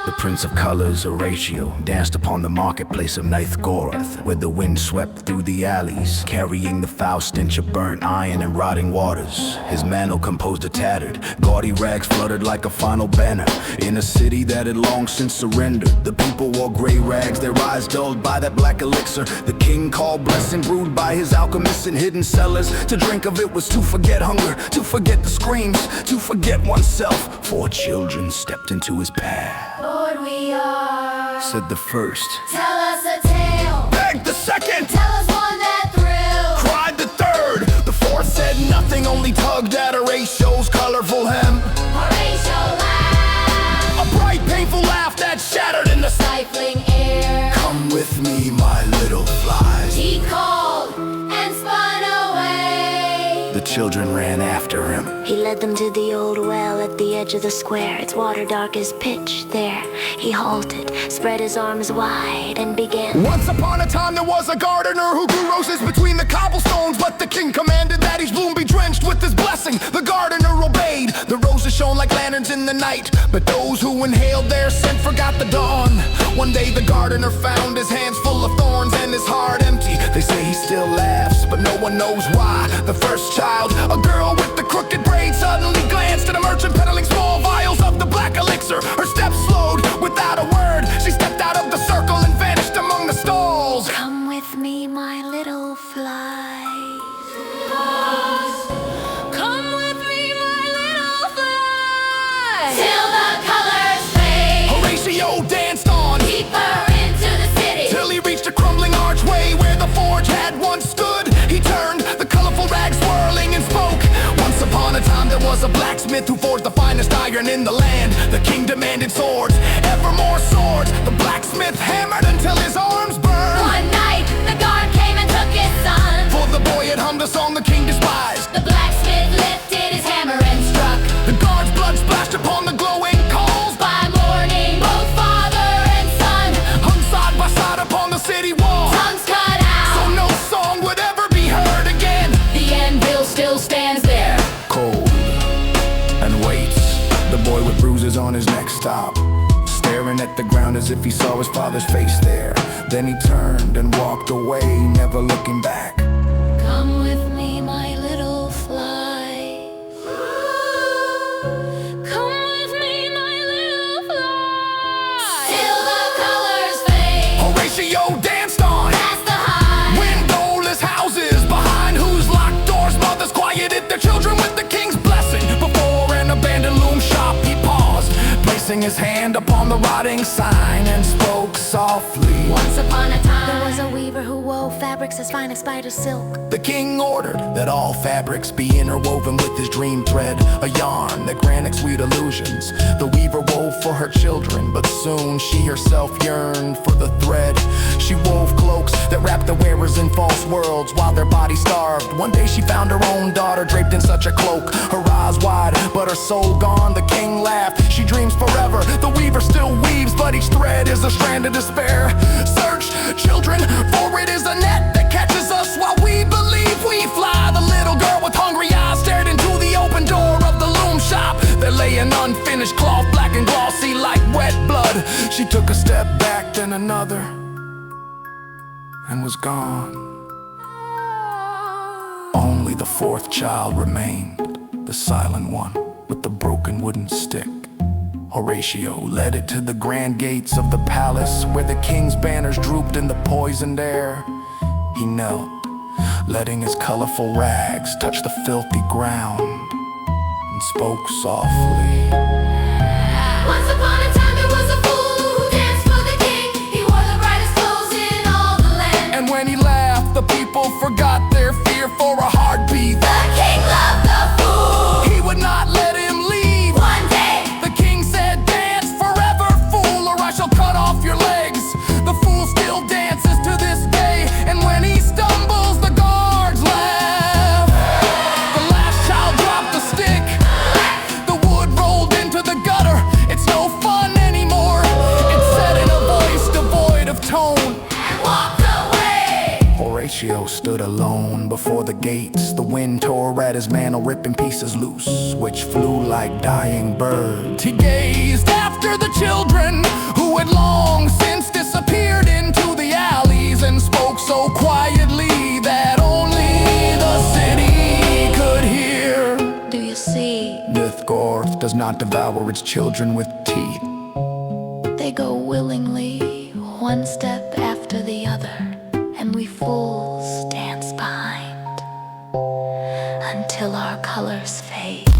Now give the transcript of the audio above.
The Prince of Colors, Horatio, danced upon the marketplace of Nyth-Goroth, where the wind swept through the alleys, carrying the foul stench of burnt iron and rotting waters. His mantle composed a tattered, gaudy rags fluttered like a final banner. In a city that had long since surrendered, the people wore gray rags, their eyes dulled by that black elixir. The king called blessing, brewed by his alchemists in hidden cellars. To drink of it was to forget hunger, to forget the screams, to forget oneself. 4 children stepped into his path. Lord, we are, said the first. Tell us a tale. Begged the second. Tell us one that thrills. Cried the third. The fourth said nothing, only tugged at Horatio's colorful hem. Horatio laughed. A bright, painful laugh that shattered in the Stifling air. Come with me, my little flies. He called and spun away. The children ran after him. He led them to the old well at the edge of the square. Its water dark as pitch. There he halted, spread his arms wide, and began. Once upon a time there was a gardener who grew roses between the cobblestones, but the king commanded that each bloom be drenched with his blessing. The gardener obeyed. The roses shone like lanterns in the night, but those who inhaled their scent forgot the dawn. One day the gardener found his hands full of thorns and his heart empty. They say he still laughs, but no one knows why. The first child, a girl with the crooked braid, suddenly glanced at a merchant peddling small vials of the black elixir. Her steps slowed without a word. She stepped out of the circle and vanished among the stalls. Come with me, my little flies. Come with me, my little flies. Till the colors fade. Horatio danced on Deeper into the city. till he reached a crumbling archway where the forge had once stood. He turned, the colorful rags swirling, and spoke. Once upon a time there was a blacksmith who forged the finest iron in the land. The king demanded swords, ever more swords. The blacksmith hammered until his arms burned. One night the guard came and took his son. For the boy had hummed a song the king despised. The blacksmith lifted his hammer and struck. The guard's blood splashed upon the glowing coals. By morning both father and son Hung side by side upon the city wall, tongues cut so out. no song would ever be heard again. The anvil still stands there. Cold and waits. The boy with bruises on his neck stopped, staring at the ground as if he saw his father's face there. Then he turned and walked away, never looking back. Come with me, my little fly. Come with me, my little fly. Till the colors fade. Horatio danced on Past the high. windowless houses, behind whose locked doors mothers quieted their children with the king's blessing. Before an abandoned loom shop he paused, placing his hand upon the rotting sign, and spoke softly. Once upon a time There was a weaver who wove fabrics as fine as spider silk. The king ordered that all fabrics be interwoven with his dream thread, a yarn that granted sweet illusions. The weaver wove for her children, but soon she herself yearned for the thread. She wove cloaks that wrapped the wearers in false worlds while their bodies starved. One day she found her own daughter draped in such a cloak, her eyes wide but her soul gone. The king laughed. She dreams forever. The weaver still weaves, but each thread is a strand of despair. Search, children, for it is a net that catches us while we believe we fly. The little girl with hungry eyes stared into the open door of the loom shop. There lay an unfinished cloth, black and glossy like wet blood. She took a step back, then another, and was gone. Only the 4th child remained, the silent one with the broken wooden stick. Horatio led it to the grand gates of the palace, where the king's banners drooped in the poisoned air. He knelt, letting his colorful rags touch the filthy ground, and spoke softly. Once upon a time there was a fool who danced for the king. He wore the brightest clothes in all the land. And when he laughed, the people forgot their fear for a heartbeat. The king loved the fool. He would not let him leave. One day The king said, "Dance forever, fool, or I shall cut off your legs." The fool still dances to this day, and when he stumbles, the guards laugh. The last child dropped the stick. The wood rolled into the gutter. It's no fun anymore, it said in a voice devoid of tone. and walked away. Horatio stood alone before the gates. The wind tore at his mantle, ripping pieces loose, which flew like dying birds. He gazed after after the children who had long since disappeared into the alleys, and spoke so quietly that only the city could hear. Do you see? Nyth-Goroth does not devour its children with teeth. They go willingly, one step after the other, and we fools dance behind until our colors fade.